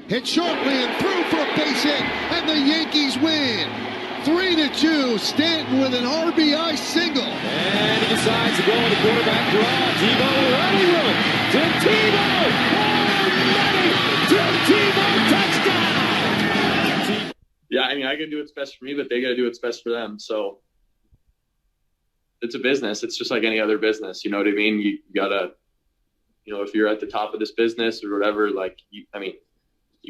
Hit shortly and through for a base hit, and the Yankees win. 3-2, Stanton with an RBI single. And he decides to go with the quarterback draw. Tebow running room. Tim Tebow. Tim Tebow touchdown. Yeah, I mean, I can do what's best for me, but they got to do what's best for them. So it's a business. It's just like any other business. You know what I mean? You got to, if you're at the top of this business or whatever, you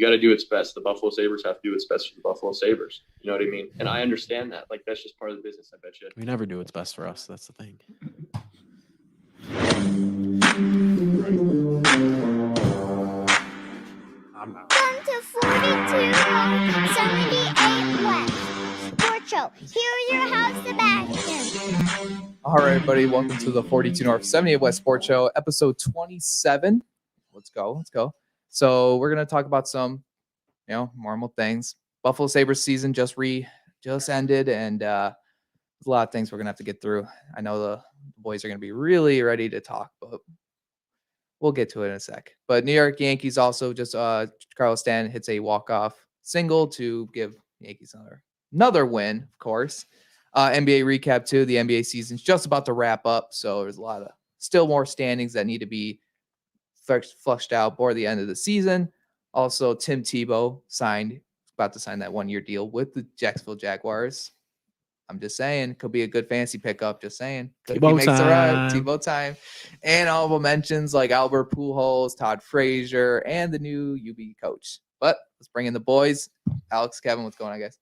got to do what's best. The Buffalo Sabres have to do what's best for the Buffalo Sabres. You know what I mean? And I understand that. That's just part of the business, I bet you. We never do what's best for us. That's the thing. Welcome to 42North 78West Sports Show. Here are your host, Sebastian. All right, everybody. Welcome to the 42North 78West Sports Show, episode 27. Let's go. So we're going to talk about some, normal things. Buffalo Sabres season just ended, and there's a lot of things we're going to have to get through. I know the boys are going to be really ready to talk, but we'll get to it in a sec. But New York Yankees also just Carlos Stanton hits a walk-off single to give Yankees another win, of course. NBA recap too. The NBA season's just about to wrap up, so there's a lot of still more standings that need to be flushed out before the end of the season. Also, Tim Tebow about to sign that 1-year deal with the Jacksonville Jaguars. I'm just saying, could be a good fantasy pickup. Just saying, Tebow time. And honorable mentions like Albert Pujols, Todd Frazier, and the new UB coach. But let's bring in the boys. Alex, Kevin, what's going on, guys?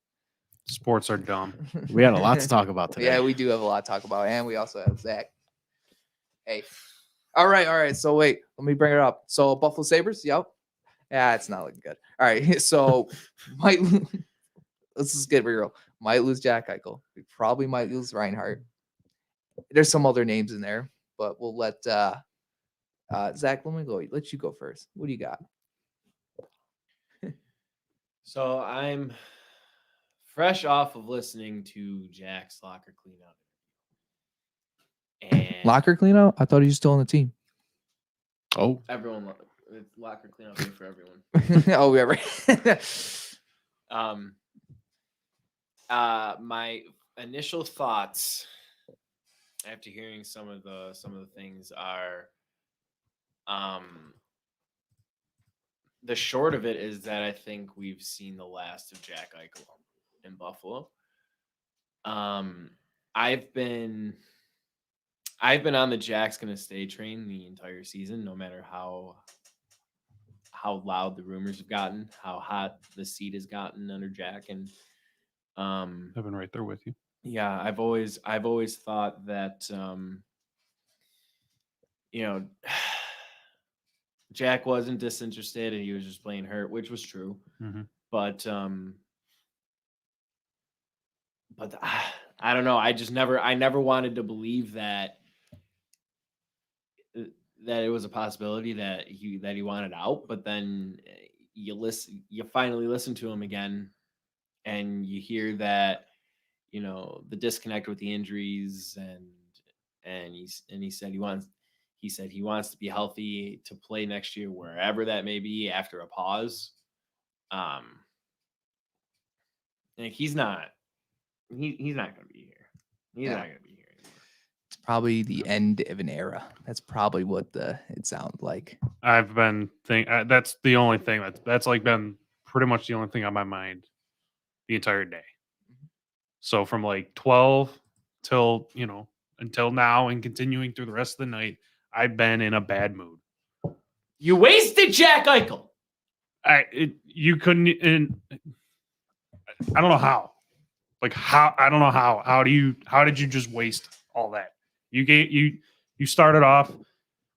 Sports are dumb. We had a lot to talk about today. Yeah, we do have a lot to talk about, and we also have Zach. Hey. All right. So wait, let me bring it up. So Buffalo Sabres, yep. Yeah, it's not looking good. All right, so let's just get real. Might lose Jack Eichel. We probably might lose Reinhardt. There's some other names in there, but we'll let Zach. Let you go first. What do you got? So I'm fresh off of listening to Jack's locker cleanout. And Locker cleanout? I thought he was still on the team. Oh, everyone locker cleanout day for everyone. Oh, yeah, right. My initial thoughts after hearing some of the things are, the short of it is that I think we've seen the last of Jack Eichel in Buffalo. I've been on the Jack's gonna stay train the entire season, no matter how loud the rumors have gotten, how hot the seat has gotten under Jack, and I've been right there with you. yeah, I've always thought that Jack wasn't disinterested and he was just playing hurt, which was true. Mm-hmm. But I don't know. I never wanted to believe that it was a possibility that he wanted out. But then you finally listen to him again, and you hear that the disconnect with the injuries, and he said he wants to be healthy to play next year, wherever that may be, after a pause. He's not going to be here. He's not going to be here anymore. It's probably the end of an era. That's probably what it sounds like. I've been that's the only thing that's been pretty much the only thing on my mind the entire day. So from 12 till until now and continuing through the rest of the night, I've been in a bad mood. You wasted Jack Eichel. You couldn't, and I don't know how. I don't know how. How did you just waste all that? You started off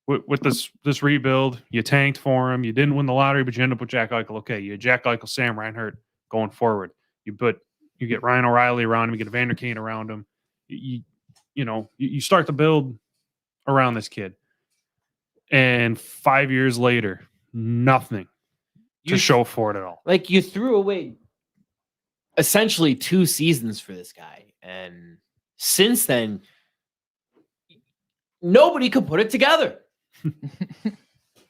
with this rebuild. You tanked for him. You didn't win the lottery, but you ended up with Jack Eichel. Okay, you had Jack Eichel, Sam Reinhart going forward. You get Ryan O'Reilly around him. You get Evander Kane around him. You start to build around this kid. And 5 years later, nothing to show for it at all. You threw away essentially 2 seasons for this guy. And since then, nobody could put it together.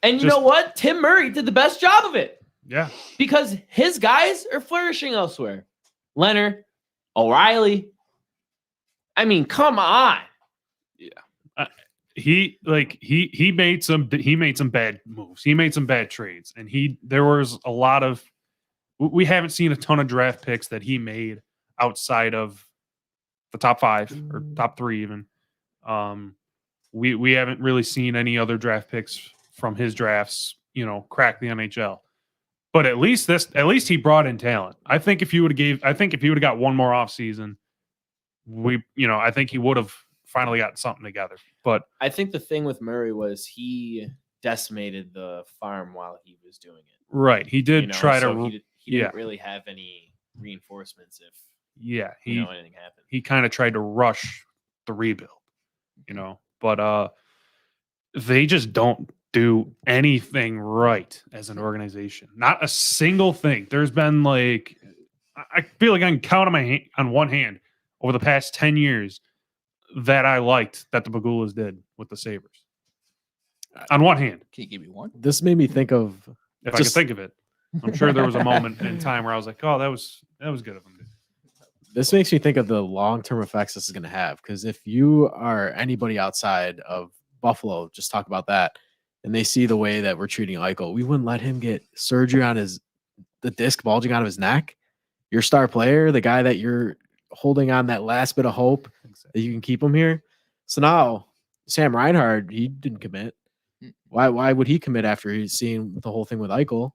And you know what? Tim Murray did the best job of it. Yeah. because his guys are flourishing elsewhere. Leonard, O'Reilly. I mean, come on. He made some bad moves. He made some bad trades, and there was a lot of we haven't seen a ton of draft picks that he made outside of the top 5 or top 3 even. We haven't really seen any other draft picks from his drafts, crack the NHL. But at least he brought in talent. I think if you would have got one more offseason, I think he would have finally gotten something together. But I think the thing with Murray was he decimated the farm while he was doing it. right, he did try to. He didn't really have any reinforcements if anything happened. He kind of tried to rush the rebuild, but they just don't do anything right as an organization. Not a single thing. There's been I feel like I can count on one hand over the past 10 years that I liked that the Bagulas did with the Sabres. On one hand. Can you give me one? This made me think of if I could think of it. I'm sure there was a moment in time where I was like, oh, that was good of him. This makes me think of the long-term effects this is going to have. Because if you are anybody outside of Buffalo, just talk about that, and they see the way that we're treating Eichel, we wouldn't let him get surgery on the disc bulging out of his neck. Your star player, the guy that you're holding on that last bit of hope that you can keep him here. So now Sam Reinhart, he didn't commit. Why would he commit after he's seeing the whole thing with Eichel?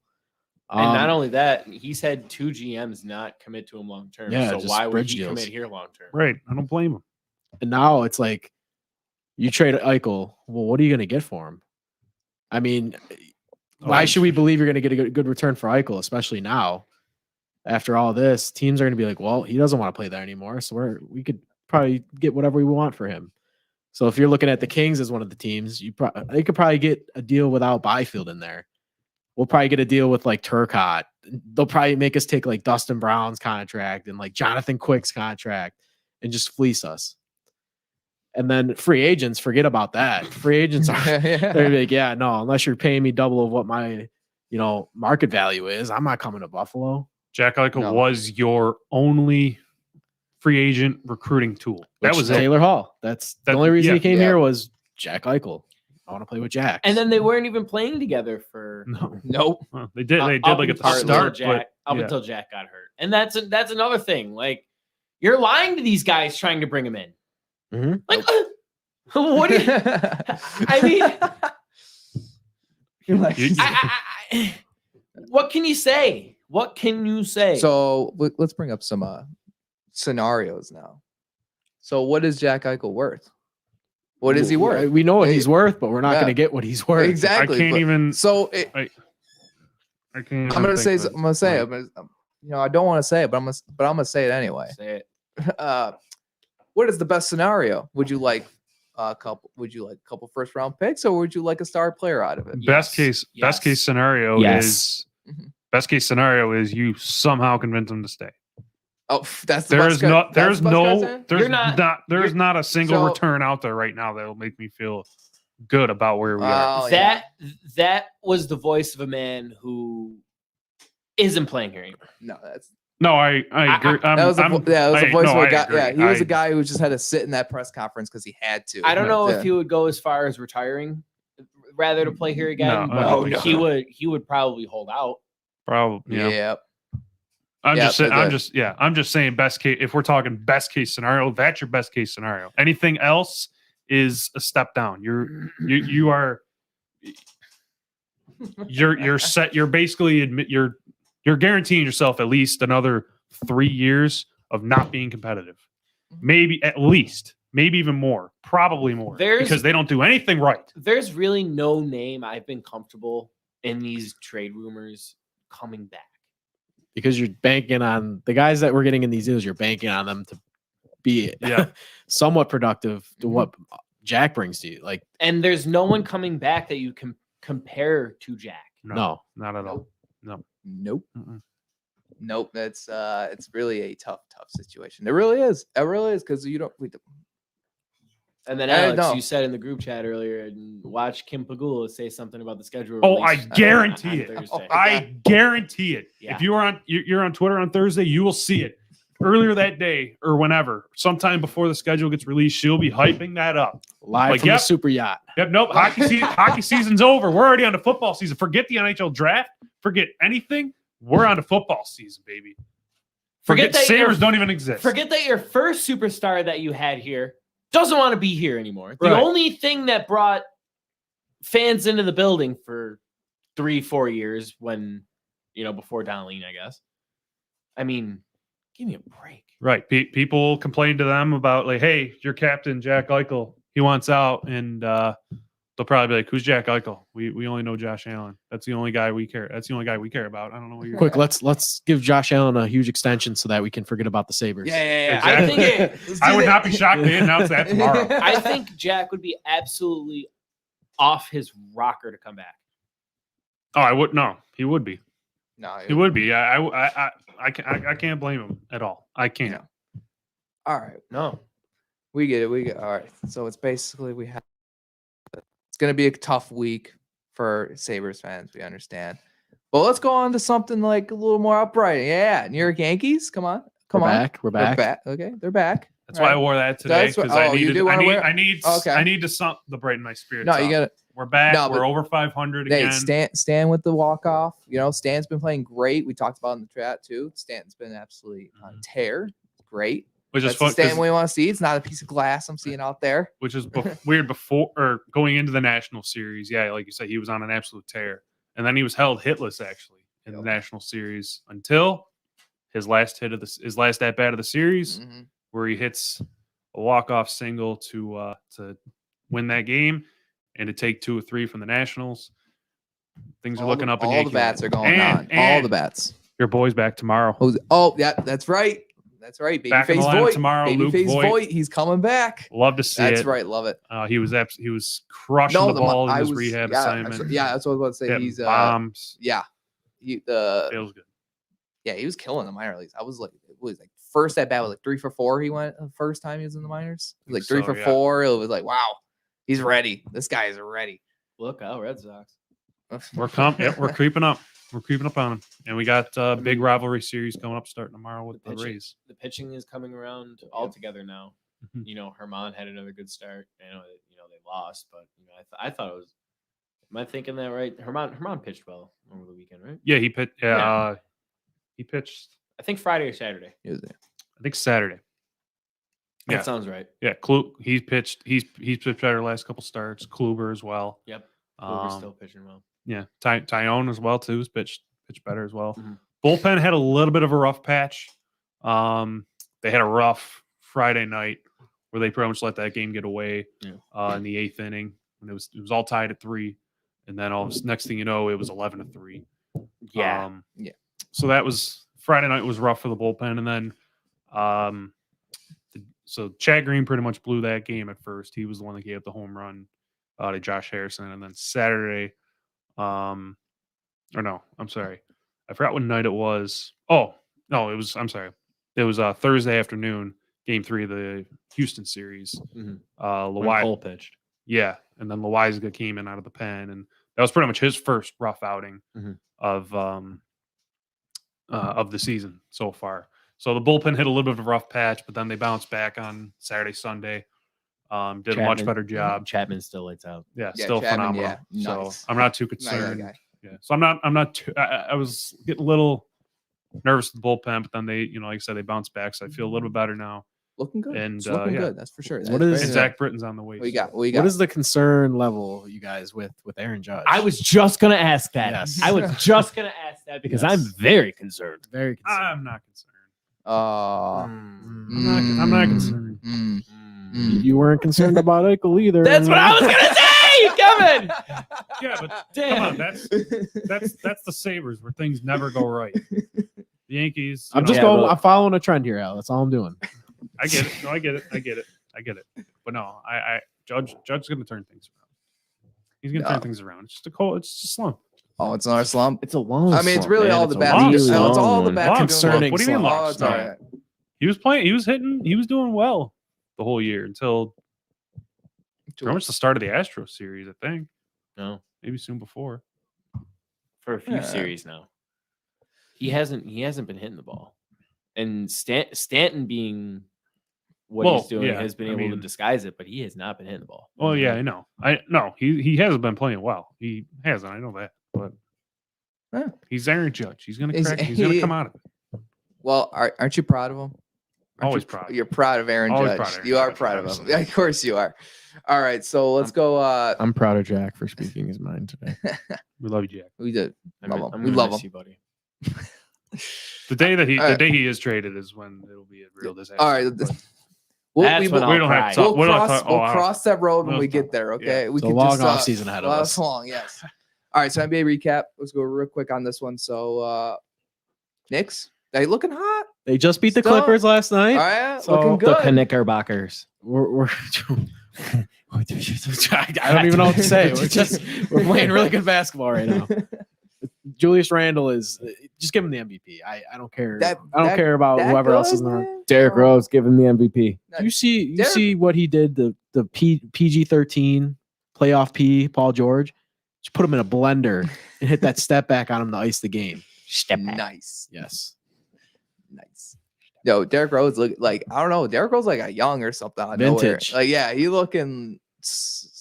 And not only that, he's had 2 GMs not commit to him long term. Yeah, so just why would bridge he deals. commit here long term? Right. I don't blame him. And now it's like you trade Eichel. Well, what are you going to get for him? I mean, why should we believe you're going to get a good return for Eichel, especially now? After all this, teams are going to be like, well, he doesn't want to play there anymore. So we could probably get whatever we want for him. So if you're looking at the Kings as one of the teams, they could probably get a deal without Byfield in there. We'll probably get a deal with like Turcotte. They'll probably make us take like Dustin Brown's contract and like Jonathan Quick's contract and just fleece us. And then free agents, forget about that. Free agents are they're like, yeah, no, unless you're paying me double of what my market value is, I'm not coming to Buffalo. Jack Eichel was your only free agent recruiting tool. That was Taylor Hall. That's the only reason he came here was Jack Eichel. I want to play with Jack. And then they weren't even playing together for Nope. Well, they did like at the start, until Jack got hurt. And that's another thing. Like, you're lying to these guys trying to bring him in. Mm-hmm. Like, what do you? I mean, You're like, what can you say? What can you say? so let's bring up some scenarios now. So what is Jack Eichel worth? What is he worth? We know what he's worth, but we're not going to get what he's worth. Exactly. I can't even. So I can't. I'm gonna say. I don't want to say it, but I'm gonna say it anyway. Say it. What is the best scenario? Would you like a couple? Would you like a couple first round picks, or would you like a star player out of it? Best case scenario is Mhm. best case scenario is you somehow convince him to stay. Oh, that's the best guy- that's the best guy saying? There's not a single so- return out there right now that will make me feel good about where we are. Oh, yeah. That was the voice of a man who isn't playing here anymore. No, that's No, I agree. that was a voice of a guy. agree. Yeah, he was a guy who just had to sit in that press conference because he had to. I don't know Yeah. if he would go as far as retiring, rather to play here again. No, but no. he would probably hold out. Probably. Yeah. Yeah. I'm Yeah, just saying. but I'm just saying. Best case. If we're talking best case scenario, that's your best case scenario. Anything else is a step down. You are. You're set. You're basically you're guaranteeing yourself at least another 3 years of not being competitive. Maybe at least, maybe even more, probably more, because they don't do anything right. There's really no name I've been comfortable in these trade rumors coming back. Because you're banking on the guys that we're getting in these deals. You're banking on them to be somewhat productive to what Jack brings to you. Like, And there's no one coming back that you can compare to Jack. no. Not at all. No. Nope. Mm-mm. Nope. That's it's really a tough situation. It really is. It really is because we don't. And then I Alex, know. you said in the group chat earlier, and watch Kim Pagula say something about the schedule. Oh, I release guarantee on it. Thursday. I guarantee it. Yeah. If you're on Twitter on Thursday, you will see it. Earlier that day or whenever, sometime before the schedule gets released, she'll be hyping that up. Live Like, from the yep. super yacht. Yep, nope. Hockey season's over. We're already on the football season. Forget the NHL draft. Forget anything. We're on to football season, baby. Forget that Sabres don't even exist. Forget that your first superstar that you had here doesn't want to be here anymore. The Right. only thing that brought fans into the building for 3-4 years when, before Donleen, I guess. I mean, give me a break. Right. People complain to them about, like, hey, your captain, Jack Eichel, he wants out. And they'll probably be like, who's Jack Eichel? We only know Josh Allen. That's the only guy we care. That's the only guy we care about. I don't know what you're Quick, let's give Josh Allen a huge extension so that we can forget about the Sabres. Yeah. Exactly. I would not be shocked if they announce that tomorrow. I think Jack would be absolutely off his rocker to come back. Oh, I would. No, he would be. No, He would be. I can't blame him at all. I can't. Yeah. All right. No. We get it. All right. So it's basically it's going to be a tough week for Sabres fans. We understand. But let's go on to something like a little more upright. Yeah. New York Yankees. Come on. We're back. They're back. Okay. They're back. That's why I wore that today, because I need to brighten my spirits. No, you got to. We're back. No, we're over 500 Hey, again. Stan with the walk-off. Stan's been playing great. We talked about it in the chat too. Stan's been absolutely on tear. Great. Which is That's fun. the Stan we want to see. It's not a piece of glass I'm seeing out there. Which is weird before or going into the National Series. Yeah, like you said, he was on an absolute tear. And then he was held hitless actually in the National Series until his last at bat of the series, where he hits a walk-off single to win that game and to take 2 or 3 from the Nationals. Things are looking up. All the bats are going on. All the bats. Your boy's back tomorrow. Yeah, that's right. That's right. Back in the lineup tomorrow. Babyface Luke Voigt. He's coming back. Love to see it. That's right. Love it. He was crushing the ball in his rehab assignment. That's what I was about to say. Getting He's bombs. Yeah. Feels good. Yeah, he was killing the minor leagues. I was like, it was like first at bat was like 3 for 4. He went the first time he was in the minors. It was like 3 for 4. It was like, wow, he's ready. This guy is ready. Look out, Red Sox. We're creeping up. We're creeping up on him, and we got a big rivalry series coming up starting tomorrow with the Rays. The pitching is coming around all together now. Herman had another good start. I know they lost, but I thought it was. Am I thinking that right? Herman pitched well over the weekend, right? Yeah, he pitched. He pitched. I think Friday or Saturday. He was there. I think Saturday. That sounds right. Yeah, he's pitched. He's pitched better last couple starts. Kluber as well. Yep. Kluber's still pitching well. Yeah, Tyone as well too. Has pitched better as well. Bullpen had a little bit of a rough patch. They had a rough Friday night where they pretty much let that game get away in the 8th inning when it was all tied at 3, and then next thing you know, it was 11-3. Yeah. So that was Friday night was rough for the bullpen, and then so Chad Green pretty much blew that game at first. He was the one that gave up the home run to Josh Harrison, and then Saturday. I'm sorry. I forgot what night it was. Oh, no, it was, I'm sorry. It was Thursday afternoon, game 3 of the Houston series. Cole pitched. Yeah. And then Loizaga came in out of the pen, and that was pretty much his first rough outing of the season so far. So the bullpen hit a little bit of a rough patch, but then they bounced back on Saturday, Sunday. Did a much better job. Chapman still lights out. Yeah, still Chapman, phenomenal. yeah. Nice. So I'm not too concerned. Nice guy. Yeah. So I'm not too, I was getting a little nervous with the bullpen, but then they, like I said, they bounced back. So I feel a little bit better now. Looking good. And it's looking good. That's for sure. What is and Zach Britton's on the way. What you got? What is the concern level, you guys, with Aaron Judge? I was just gonna ask that. Yes. I was just gonna ask that because I'm very concerned. Very concerned. I'm not concerned. I'm not concerned. You weren't concerned about Eichel either. That's what I was gonna say, Kevin. Yeah, but Damn. come on, that's the Sabres where things never go right. The Yankees. I'm I'm following a trend here, Al. That's all I'm doing. I get it. No, I get it. But no, Judge's going to turn things around. He's going to turn things around. It's just it's just a slump. Oh, it's another slump. It's a long. I mean, it's slump, really man. all It's the a bats. long It's slump. all the bats. Concerning What do you mean slump. long? Oh, it's all right. He was playing. He was hitting. He was doing well the whole year until Pretty much the start of the Astros series, I think. No, Maybe soon before. for a few series now. He hasn't been hitting the ball, and Stanton being what he's doing has been able to disguise it, but he has not been hitting the ball. Well, yeah, I know. He hasn't been playing well. He hasn't. I know that, but he's Aaron Judge. He's gonna crack. He's gonna come out of it. Well, aren't you proud of him? Always proud. You're proud of Aaron Always Judge. proud of Aaron You are Judge, proud of him. obviously. Yeah, of course you are. All right, so let's go. I'm proud of Jack for speaking his mind today. We love you, Jack. We did. I'm Love him. gonna We love miss him. you, buddy. The day that All right. he is traded is when it'll be a real disaster. All right. But That's when we don't have to talk. We'll we don't have cross, to talk- we'll cross that road when we'll we talk get about there. it. Okay, Yeah. we It's a can long just, off season ahead of well, us. that's long, yes. All right, so NBA recap. Let's go real quick on this one. So, Knicks, they looking hot. They just beat the Still- Clippers last All night. right, So looking The good. Knickerbockers. We're I don't even know what to say. We're playing really good basketball right now. Julius Randle is just give him the MVP. I don't care. I don't care about whoever else is in the room. Derrick Rose, give him the MVP. You see Derrick- see what he did, the PG-13 playoff P, Paul George. Just put him in a blender and hit that step back on him to ice the game. Step back. Nice, Yes. nice. Yo, Derrick Rose look like I don't know. Derrick Rose like a young or something. Out of nowhere. Vintage. Like yeah, he looking.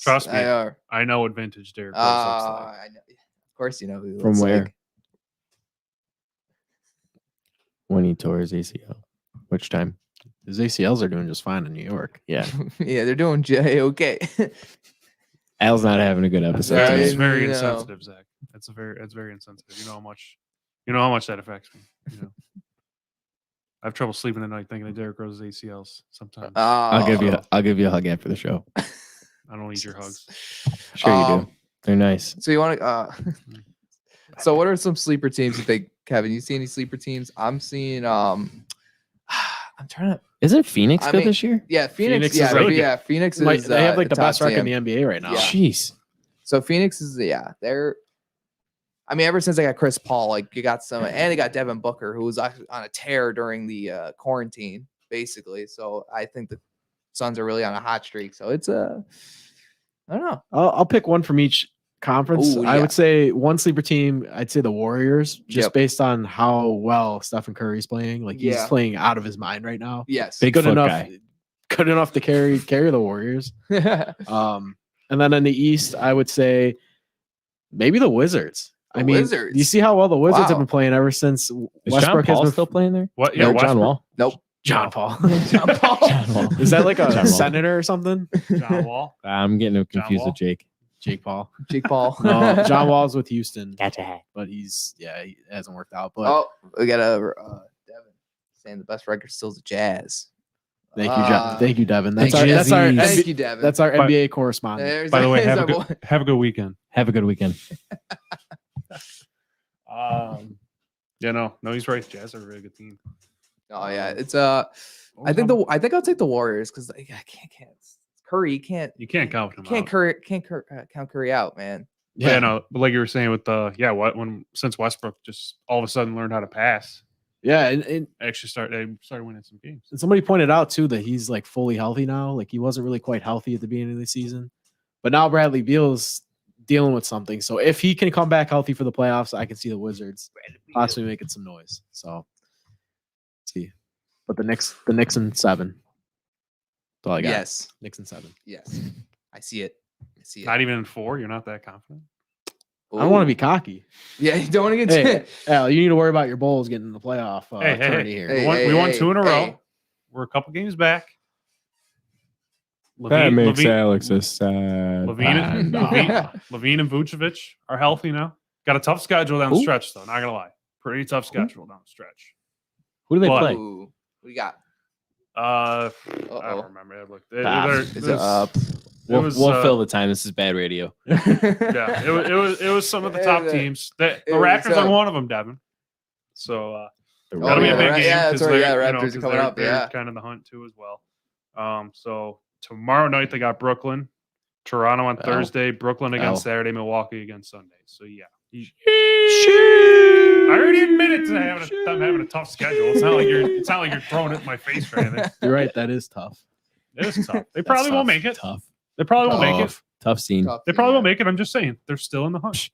Trust me. I I know what vintage Derrick Rose looks like. I know. Of course, you know who he From looks where? like. When he tore his ACL. Which time? His ACLs are doing just fine in New York. Yeah. Yeah, they're doing okay. Al's not having a good episode. Right. It's tonight. very you know. insensitive, Zach. That's very insensitive. You know how much that affects me. You know. I have trouble sleeping at night thinking of Derrick Rose's ACLs sometimes. I'll give you a hug after the show. I don't need your hugs. Sure you do. They're nice. So you want to? So what are some sleeper teams you think, Kevin? You see any sleeper teams? I'm seeing. I'm trying to. Isn't Phoenix I good mean, this year? Yeah, Phoenix. Phoenix is Yeah, really good. yeah. Phoenix is. They have like the top best record in team. the NBA right now. Yeah. Jeez. So Phoenix is they're. I mean, ever since they got Chris Paul, like you got some, and they got Devin Booker, who was actually on a tear during the quarantine, basically. So I think the Suns are really on a hot streak. So it's I don't know. I'll pick one from each conference. Ooh, I yeah. would say one sleeper team. I'd say the Warriors, just Yep. based on how well Stephen Curry's playing. Like he's Yeah. playing out of his mind right now. Yes. Big Good foot enough. guy. Good enough to carry the Warriors. And then in the East, I would say maybe the Wizards. The I mean, Wizards. you see how well the Wizards have Wow. been playing ever since Is Westbrook John has Paul been still playing there? What? No, Yeah, John Westbrook. Wall. Nope. John Paul. John Paul. John Wall. Is that like a John Wall. senator or something? John Wall. I'm getting him John confused Wall? with Jake. Jake Paul. Jake Paul. No, John Wall's with Houston, Gotcha. but he hasn't worked out. But Oh, we got a Devin saying the best record still is the Jazz. thank you, John. Thank you, Devin. That's thank our you. that's our Thank NBA you, Devin. that's our But- NBA correspondent. There's By the way, there's have our boy. a good weekend. Have a good weekend. Yeah, no, he's right. Jazz are a really good team. Oh yeah, it's I think I'll take the Warriors because I can't Curry can't count him out. count Curry out, man. Yeah, no, but like you were saying with since Westbrook just all of a sudden learned how to pass, Yeah, and actually started winning some games. somebody pointed out too that he's like fully healthy now. Like he wasn't really quite healthy at the beginning of the season, but now Bradley Beal's dealing with something. So if he can come back healthy for the playoffs, I can see the Wizards possibly making some noise. So let's see, but the Knicks in 7. That's all I got. Yes, Knicks in 7. yes, I see it. Not even in 4. You're not that confident. I don't want to be cocky. Yeah, you don't want to get. Hey, Al, you need to worry about your Bulls getting in the playoff Hey, tourney here. Hey, we won 2 in a row. hey. We're a couple games back. That makes Levine, Alex a sad. Levine and Vucevic are healthy now. Got a tough schedule down the Who? stretch, though. Not gonna lie, pretty tough schedule down the stretch. Who do they But- play? Ooh, what you got? I Uh-oh. don't remember. I looked. Is it up? We'll fill the time. This is bad radio. Yeah, it was some of the top teams. The it was, Raptors are one of them, Devin. So that'll be a big game. Yeah, that's 'cause right. they're, Yeah, you know, Raptors 'cause are coming they're- up. they're Yeah. kind of the hunt too as well. So tomorrow night they got Brooklyn, Toronto on Thursday, Brooklyn against Saturday, Milwaukee against Sunday. So yeah. I already admitted to them having a tough schedule. It's not like you're throwing it in my face or anything. You're right. That is tough. It is tough. They probably won't make it. Tough. They probably won't make it. Tough scene. Tough They thing, probably yeah. won't make it. I'm just saying they're still in the hunt.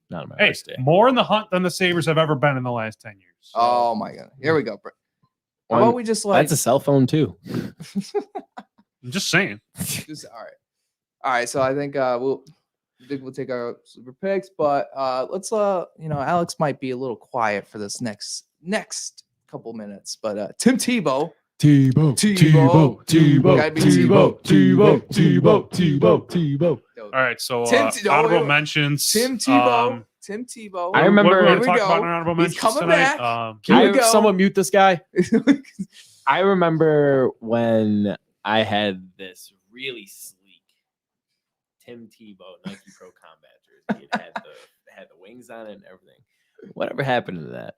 Not on my Hey, worst day. more in the hunt than the Sabres have ever been in the last 10 years. So, Oh my god. Here we go, bro. How One- about we just like That's a cell phone too. I'm just saying. just all right. All right. So I think we'll take our super picks, but let's Alex might be a little quiet for this next couple minutes, but Tim Tebow. Tebow. Gotta be Tebow. All right, so Tim Tebow. honorable mentions. Tim Tebow. Tim Tebow. I remember- What we Here want we to talk go. about in honorable He's mentions coming tonight. back. Can Here we we go. someone mute this guy? I remember when I had this really sleek Tim Tebow Nike Pro Combat jersey. It had the wings on it and everything. Whatever happened to that?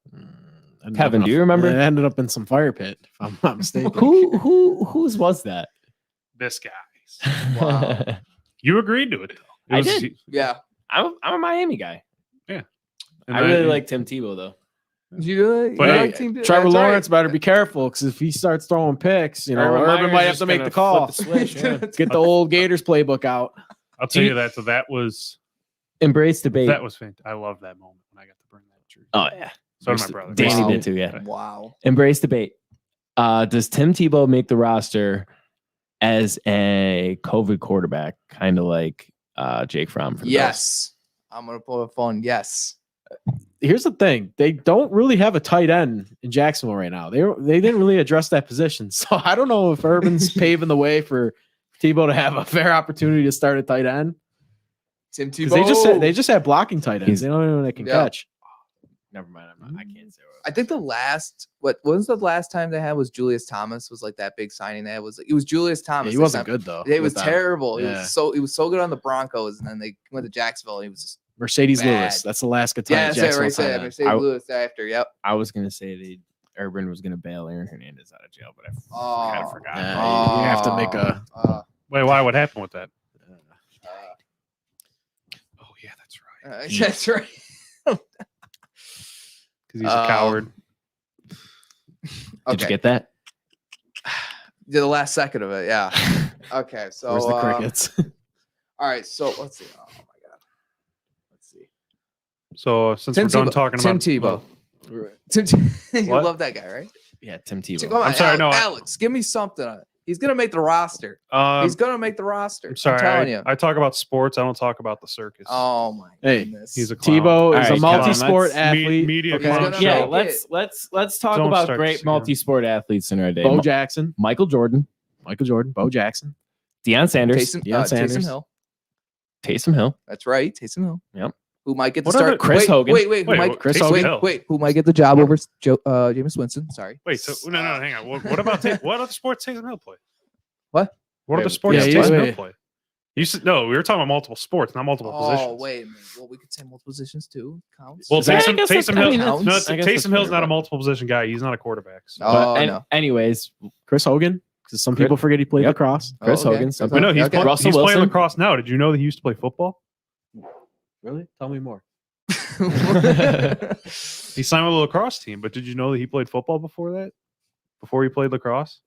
Ended Kevin, up in do a- you remember? It ended up in some fire pit, if I'm not mistaken. Whose was that? This guy's. Wow. You agreed to it, though. I did. Yeah. I'm a Miami guy. And I then- really like Tim Tebow though. You really? But you hey, like Team Trevor That's right. Lawrence better be careful because if he starts throwing picks, Urban Myers might have is to make gonna the call. flip the switch, yeah. Get the old Gators playbook out. I'll tell you that. So that was Embrace debate. fantastic. I love that moment when I got to bring that jersey. Oh yeah. So did my brother. Danny Wow. did too, yeah. Wow. Embrace debate. Does Tim Tebow make the roster as a COVID quarterback, kind of like Jake Fromm? From Yes. I'm gonna pull a phone. Yes. Here's the thing: they don't really have a tight end in Jacksonville right now. They didn't really address that position, so I don't know if Urban's paving the way for Tebow to have a fair opportunity to start a tight end. Tim 'Cause Tebow. they just have blocking tight ends. They don't know they can Yeah. catch. Never mind. I can't say. I think the last what was the last time they had was Julius Thomas was like that big signing. It was Julius Yeah, Thomas. he They wasn't signed- good though. It was with them. terrible. Yeah. He was so good on the Broncos, and then they went to Jacksonville. And he was just Mercedes Bad. Lewis. That's Alaska tight yeah, that's it, Jacksonville right tight there. end. Mercedes Lewis after. Yep. I was gonna say Urban was gonna bail Aaron Hernandez out of jail, but I kind Oh. of forgot. Yeah, you have to make a. Wait, why? What happened with that? Oh yeah, that's right. That's right. Because he's a coward. Did you get that? The last second of it, yeah. Okay, so Where's the crickets? all right, so let's see. Oh my god, let's see. So since Tim we're done Tebow. talking Tim about Tebow. You What? love that guy, right? Yeah, Tim Tebow. Come on, I'm sorry, no, Alex, give me something. He's gonna make the roster. Um, He's gonna make the roster. I'm sorry. I'm telling you. I talk about sports. I don't talk about the circus. Oh my Hey, goodness. He's a clown. Tebow is All a right, multi-sport Kevin, athlete. Media Okay. clown gonna show. Yeah, make let's talk Don't about start great this again. multi-sport athletes in our day. Bo Jackson, Michael Jordan, Bo Jackson. Deion Sanders, Taysom Sanders. Hill. Taysom Hill. That's right, Taysom Hill. Yep. Who might get the What start? other- Chris wait, Hogan. Wait, who Wait, might Chris Taysom Hogan. Hill. wait, who might get the job over Jameis Winston? Sorry. Wait, so no, hang on. What about what other sports Taysom Hill play? What? What other Wait, sports yeah, does yeah, Taysom Hill wait. play? You said no. We were talking about multiple sports, not multiple Oh, positions. wait a minute. Well, we could say multiple positions too. Counts. Well, Yeah, I Taysom, guess that's- Taysom I Hill. mean, No, that's- I guess that's Taysom Hill's fair, not a but- multiple position guy. He's not a quarterback. So. Oh, But no. anyways, Chris Hogan, because some people forget he played Yep. lacrosse. Chris Oh, okay. Hogan. Chris But no, he's, Okay. Russell he's playing Wilson. lacrosse now. Did you know that he used to play football? Really? Tell me more. He signed with a lacrosse team, but did you know that he played football before that? Before he played lacrosse,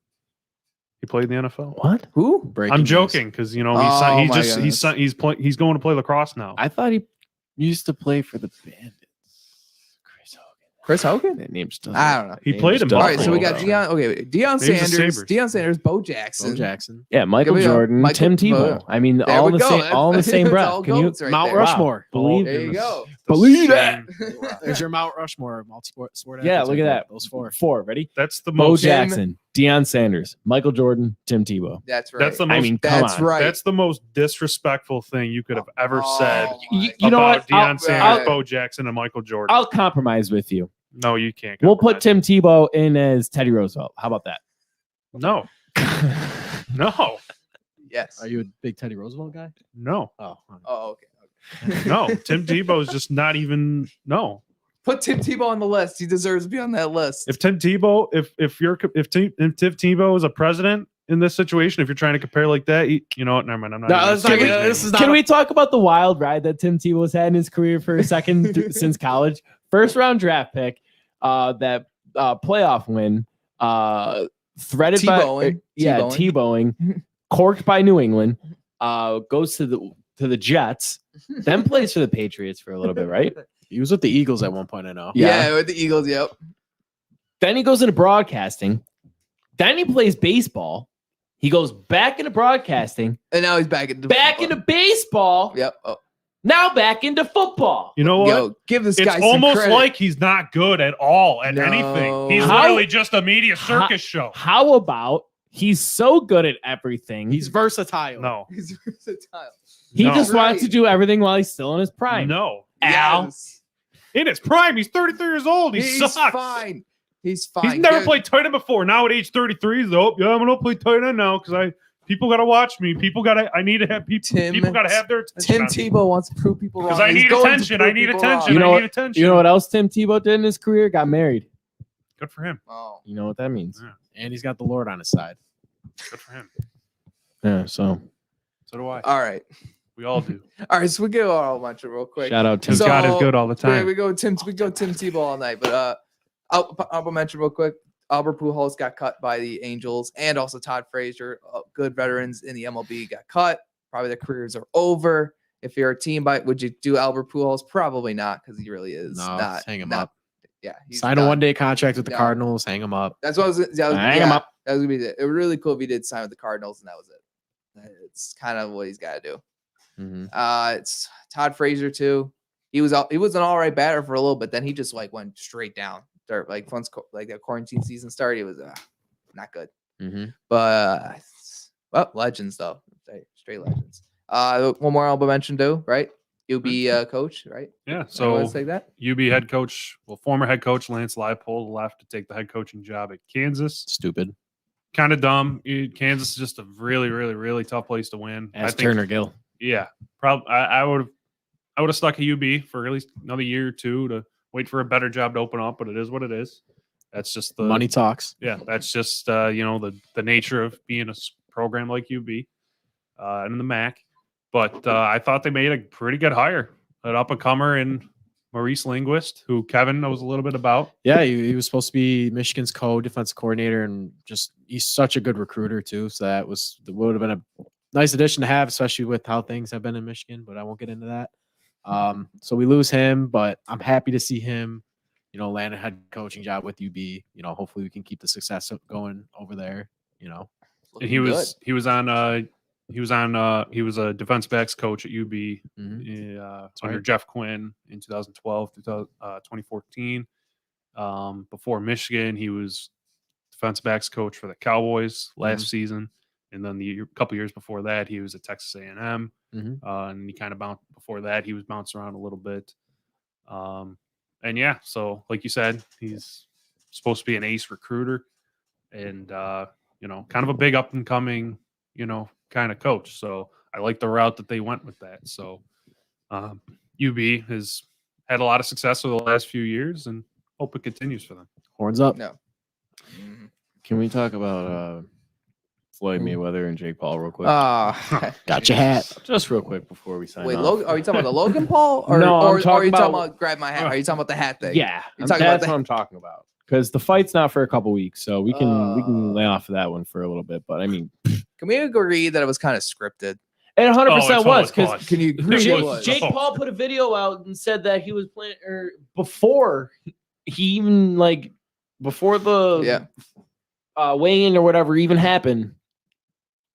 he played in the NFL. what? Who? Breaking I'm news. joking because you know Oh, he my just goodness. he's going to play lacrosse now. I thought he used to play for the Bandits. Chris Hogan. Chris Hogan? That name just doesn't. I don't know. He name played just in All doesn't right, so we ring a got bell. Deion. Okay, Deion Maybe it's the Sanders. Sabres. Deion Sanders. Bo Jackson. Bo Jackson. Yeah, Michael Give me a- Jordan, Michael- Tim Tebow. I mean, There all in we the go. same, all in the same It's breath. all Can you goats right Mount there. Rushmore. Believe There you go. Believe that. Wow. There's your Mount Rushmore multi-sport. Yeah, athletes look right at there. that. Those four. Four. Ready? That's the Bo most. Jackson, Deion Sanders, Michael Jordan, Tim Tebow. That's right. That's the most. I mean, come That's on. right. That's the most disrespectful thing you could have ever Oh, said my You know about what? Deion Sanders, I'll- Bo Jackson, and Michael Jordan. I'll compromise with you. No, you can't. We'll put compromise. Tim Tebow in as Teddy Roosevelt. How about that? No, no, Yes. Are you a big Teddy Roosevelt guy? no, Oh, Oh, okay. no. Tim Tebow is just not even. No. Put Tim Tebow on the list. He deserves to be on that list. If Tim Tebow, if Tim Tebow is a president in this situation, if you're trying to compare like that, you know what? Never mind. I'm not. No, even let's gonna not say get- his this name. is not Can a- we talk about the wild ride that Tim Tebow's had in his career for a second since college? First round draft pick, that playoff win, threaded Tebowing. by Tebowing, corked by New England, goes to the Jets, then plays for the Patriots for a little bit, right? He was with the Eagles at one point, I know. Yeah, with the Eagles. Yep. Then he goes into broadcasting. Then he plays baseball. He goes back into broadcasting. And now he's back into baseball. Yep. Oh. Now back into football. You know what? Yo, give this guy It's some almost credit. like he's not good at all at anything. He's How- literally just a media circus show. How about he's so good at everything? He's versatile. No. He's versatile. He No. just wants to do everything while he's still in his prime. No. Al. Yes. In his prime, he's 33 years old. He He's sucks. fine. He's fine. He's never Dude, played tight end before. Now at age 33, he's I'm gonna play tight end now because people gotta watch me. I need to have people. Tim- People gotta have their attention. Tim on me. Tebow wants to prove people wrong. Because I He's need going to attention. prove I need people attention. You know I what- need attention. You know what else Tim Tebow did in his career? Got married. Good for him. wrong. Oh. You know what that means? Yeah. And he's got the Lord on his side. Good for him. Yeah. So So do I. All right. We all do. All right. So we go all bunch of real quick. shout out Tim. So- God is good all the Yeah, time. we go Tim Tebow all night. But I'll mention real quick. Albert Pujols got cut by the Angels, and also Todd Frazier, good veterans in the MLB, got cut. Probably their careers are over. If you're a team, would you do Albert Pujols? Probably not, because he really is No, not. hang him not- up. Yeah, he's Sign a not- 1-day contract with the No. Cardinals. Hang him up. That's what I was. Hang him up. That was gonna be it. It was really cool if he did sign with the Cardinals, and that was it. It's kind of what he's got to do. Mhm. It's Todd Frazier too. He was an all right batter for a little bit. Then he just went straight down. Like once that quarantine season started, it was not good. Mhm. But well, legends though, straight legends. One more album mention too, right? You'll be coach, right? Yeah. So So say that. UB head coach, former head coach Lance Leipold left to take the head coaching job at Kansas. Stupid. Kind of dumb. Kansas is just a really, really, really tough place to win. Ask Turner Gill. Yeah, probably. I would have stuck at UB for at least another year or two to wait for a better job to open up. But it is what it is. That's just the Money talks. Yeah, that's just the nature of being a program like UB and in the MAC. But I thought they made a pretty good hire, an up and comer in Maurice Linguist, who Kevin knows a little bit about. Yeah, he was supposed to be Michigan's co-defensive coordinator, and just he's such a good recruiter too. So that would have been a nice addition to have, especially with how things have been in Michigan. But I won't get into that. So we lose him, but I'm happy to see him, land a head coaching job with UB. Hopefully we can keep the success going over there. And he was a defense backs coach at UB under Jeff Quinn in 2012 through 2014. Before Michigan, he was defense backs coach for the Cowboys last season, and then the couple years before that, he was at Texas A&M. And he kind of before that, he was bounced around a little bit. And yeah, so like you said, he's supposed to be an ace recruiter, and kind of a big up and coming, kind of coach. So I like the route that they went with that. So UB has had a lot of success over the last few years, and hope it continues for them. Horns up. No. Can we talk about Floyd Mayweather and Jake Paul real quick? Got your hat. Just real quick before we sign Wait, off. Logan, are you talking about the Logan Paul, or No, I'm or are talking you talking about- about grab my hat? Are you talking about the hat thing? Yeah, You're talking about that's the- what I'm talking about. Because the fight's not for a couple weeks, so we can lay off of that one for a little bit. But I mean, Can we agree that it was kind of scripted? it 100% it's was because always Can you agree? Jake- it was? Jake Paul put a video out and said that he was playing, or before he even before the weigh-in or whatever even happened,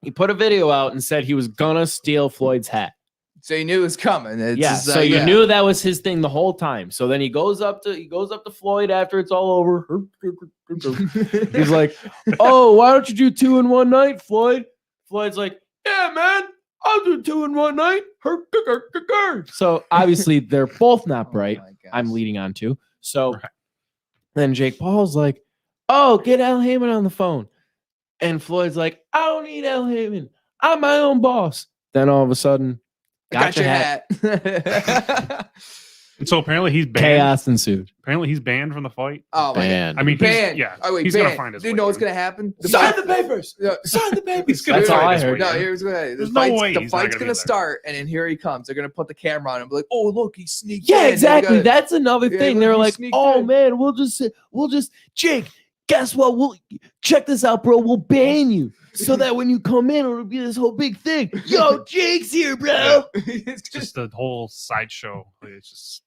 he put a video out and said he was gonna steal Floyd's hat. So you knew it was coming. It's Yeah, just, so you knew that was his thing the whole time. So then he goes up to Floyd after it's all over. He's like, "Oh, why don't you do 2 in one night, Floyd?" Floyd's like, "Yeah, man, I'll do 2 in one night." So obviously they're both not bright. I'm leading on to. So then Jake Paul's like, "Oh, get Al Heyman on the phone." And Floyd's like, "I don't need Al Heyman. I'm my own boss." Then all of a sudden, got your hat. And so apparently he's banned. Chaos ensued. Apparently he's banned from the fight. Oh my Man. god! I mean, Banned. he's Wait, he's banned. gonna find his Do you way know what's in. gonna happen? Sign the papers. Yeah. Sign the papers. He's gonna That's find all I his way heard. in. No, here's what the There's no way the he's not fight's gonna be gonna there. start, and then here he comes. They're gonna put the camera on him, be like, "Oh, look, he sneaked." Yeah, in. exactly. Look at- That's another Yeah, thing. look, They were he like, sneaked "Oh in." man, we'll just Jake, guess what? We'll check this out, bro. We'll ban you so that when you come in, it'll be this whole big thing. Yo, Jake's here, bro. It's just a whole sideshow. It's just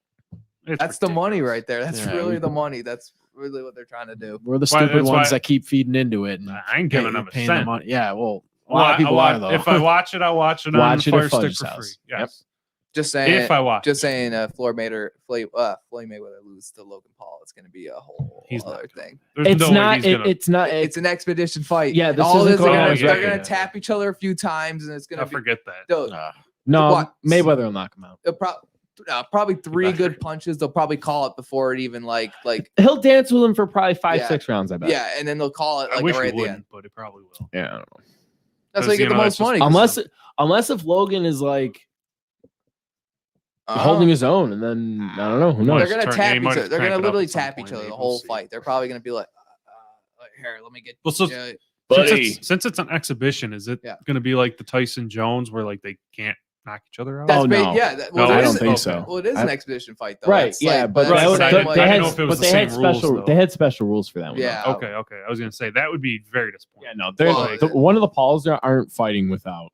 That's the money ridiculous. right there. That's Yeah, really the money. That's really what they're trying to do. We're the Why- stupid that's ones why- that keep feeding into it. And I ain't giving them a paying the cent. money. Yeah, well, a lot of people are though. If I watch it, I'll watch it Watch it on at Fire Fudge's Stick for free. house. Yes. Just saying. If I watch, Just saying, Floyd Mayweather lose to Logan Paul. It's going to be a whole He's not other doing thing. there's It's no way not. he's gonna. It's not. It's an expedition fight. Yeah, this all isn't this, going on they're his gonna, record. they're gonna tap each other a few times, and it's I gonna be forget that. no. What? Mayweather will knock him out. probably three better. good punches. They'll probably call it before it even like He'll dance with him for probably 5, Yeah. 6 rounds. I bet. yeah, and then they'll call it I like wish right he at the wouldn't, end. but it probably will. Yeah, I don't know. That's why you get the Because, most money. Unless if Logan is like holding his own, and then I don't know. Who knows? They're gonna Turn- tap he each might other. They're crank gonna it up literally at some tap point, each other maybe. the We'll whole see. fight. They're probably gonna be like, here, let me get. Well, so- yeah. Since it's an exhibition, is it Yeah. going to be like the Tyson Jones where like they can't knock each other out? That's Oh, no. yeah. No, it I is- don't think so. Well, it is an expedition fight, though. Right, It's yeah, like- but that's Right, the I same didn't- way- I they didn't had, know if it was but the they had same rules, special. though. They had special rules for that one. Yeah. Okay. I was going to say that would be very disappointing. Yeah, no, they're Well, one of the Pauls there aren't fighting without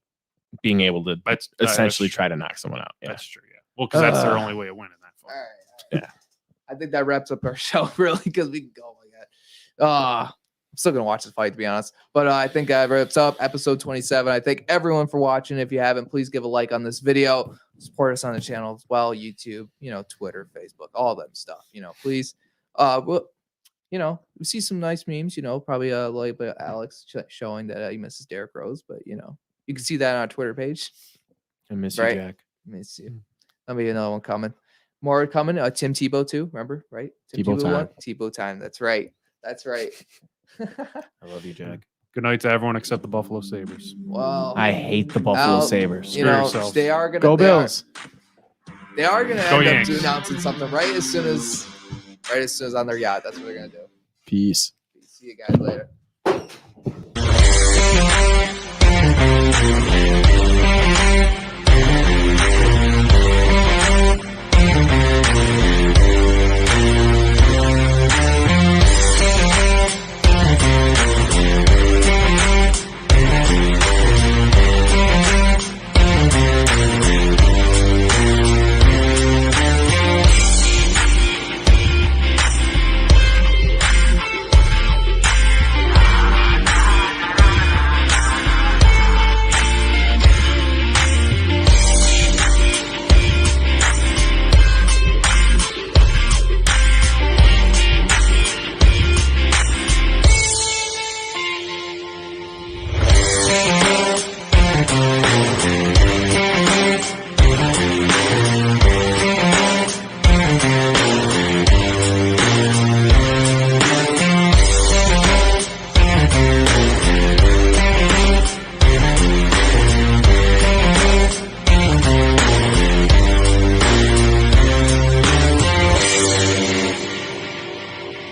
being able to That's essentially that's try to knock someone out. Yeah. That's true. Yeah. Well, because that's their only way of winning that All fight. right. Yeah. I think that wraps up our show, really, because we can go. Oh my god. I'm still gonna watch the fight, to be honest. But I think that wraps up episode 27. I thank everyone for watching. If you haven't, please give a like on this video. Support us on the channel as well, YouTube, Twitter, Facebook, all that stuff. Please. We see some nice memes. Probably like Alex showing that he misses Derrick Rose, but you can see that on our Twitter page. I miss Right. you, Jack. Let me see. There'll be another one coming. More coming. Tim Tebow too. Remember, right? Tim Tebow time. won? Tebow time. That's right. I love you, Jack. Good night to everyone except the Buffalo Sabres. Well, I hate the Buffalo Now, Sabres. Screw yourselves. they are gonna Go they are- Bills. They are gonna Go end up Yanks. announcing something right as soon as on their yacht. That's what they're gonna do. Peace. See you guys later.